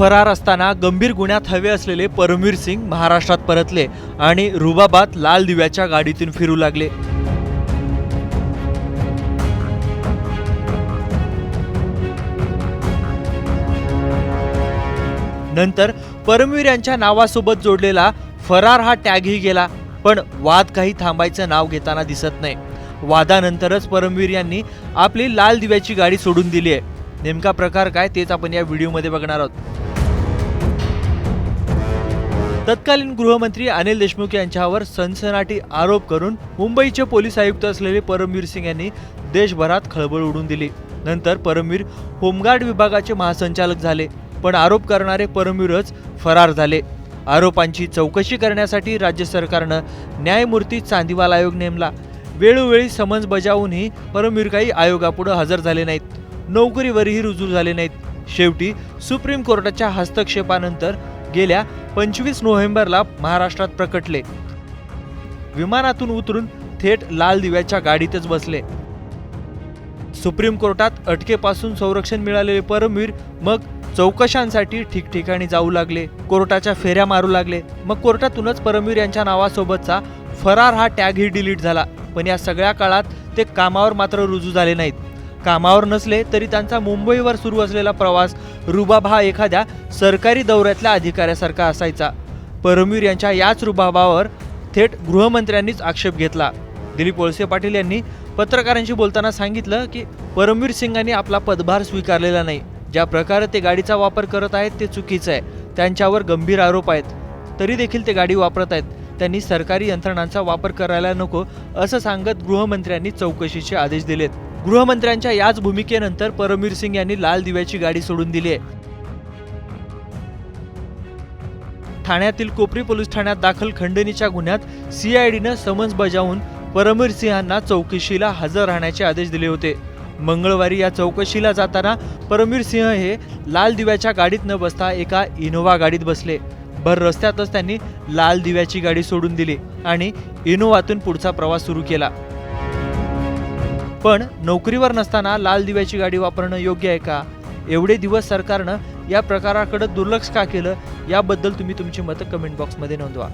फरार असताना गंभीर गुन्ह्यात हवे असलेले परमवीर सिंग महाराष्ट्रात परतले आणि रुबाबात लाल दिव्याच्या गाडीतून फिरू लागले। नंतर परमवीर यांच्या नावासोबत जोडलेला फरार हा टॅगही गेला, पण वाद काही थांबायचं नाव घेताना दिसत नाही। वादानंतरच परमवीर यांनी आपली लाल दिव्याची गाडी सोडून दिली आहे। नेमका प्रकार काय तेच आपण या व्हिडिओमध्ये बघणार आहोत। तत्कालीन गृहमंत्री अनिल देशमुख यांच्यावर सनसनाटी आरोप करून मुंबईचे पोलीस आयुक्त असलेले परमवीर सिंग यांनी देशभरात खळबळ उडवून दिली। नंतर परमवीर होमगार्ड विभागाचे महासंचालक झाले, पण आरोप करणारे परमवीरच फरार झाले। आरोपांची चौकशी करण्यासाठी राज्य सरकारनं न्यायमूर्ती चांदीवाल आयोग नेमला। वेळोवेळी समन्स बजावूनही परमवीर काही आयोगापुढे हजर झाले नाहीत, नोकरीवरही रुजू झाले नाहीत। शेवटी सुप्रीम कोर्टाच्या हस्तक्षेपानंतर गेल्या 25 नोव्हेंबरला महाराष्ट्रात प्रकटले। विमानातून उतरून थेट लाल दिव्याच्या गाडीतच बसले। सुप्रीम कोर्टात अटकेपासून संरक्षण मिळालेले परमवीर मग चौकशांसाठी ठिकठिकाणी जाऊ लागले, कोर्टाच्या फेऱ्या मारू लागले। मग कोर्टातूनच परमवीर यांच्या नावासोबतचा फरार हा टॅगही डिलीट झाला। पण या सगळ्या काळात ते कामावर मात्र रुजू झाले नाहीत। कामावर नसले तरी त्यांचा मुंबईवर सुरू असलेला प्रवास रुबाब हा एखाद्या सरकारी दौऱ्यातल्या अधिकाऱ्यासारखा असायचा। परमवीर यांच्या याच रुबाबावर थेट गृहमंत्र्यांनीच आक्षेप घेतला। दिलीप वळसे पाटील यांनी पत्रकारांशी बोलताना सांगितलं की परमवीर सिंगांनी आपला पदभार स्वीकारलेला नाही। ज्या प्रकारे ते गाडीचा वापर करत आहेत ते चुकीचं आहे। त्यांच्यावर गंभीर आरोप आहेत, तरी देखील ते गाडी वापरत आहेत। त्यांनी सरकारी यंत्रणांचा वापर करायला नको असं सांगत गृहमंत्र्यांनी चौकशीचे आदेश दिलेत। गृहमंत्र्यांच्या याच भूमिकेनंतर परमवीर सिंग यांनी लाल दिव्याची गाडी सोडून दिली आहे। ठाण्यातील कोपरी पोलीस ठाण्यात दाखल खंडणीच्या गुन्ह्यात सीआयडीनं समन्स बजावून परमवीर सिंहांना चौकशीला हजर राहण्याचे आदेश दिले होते। मंगळवारी या चौकशीला जाताना परमवीर सिंह हे लाल दिव्याच्या गाडीत न बसता एका इनोव्हा गाडीत बसले। भर रस्त्यातच त्यांनी लाल दिव्याची गाडी सोडून दिली आणि इनोव्हातून पुढचा प्रवास सुरू केला। पण नोकरीवर नसताना लाल दिव्याची गाडी वापरणं योग्य आहे का? एवढे दिवस सरकारनं या प्रकाराकडे दुर्लक्ष का केलं? याबद्दल तुम्ही तुमची मतं कमेंट बॉक्समध्ये नोंदवा।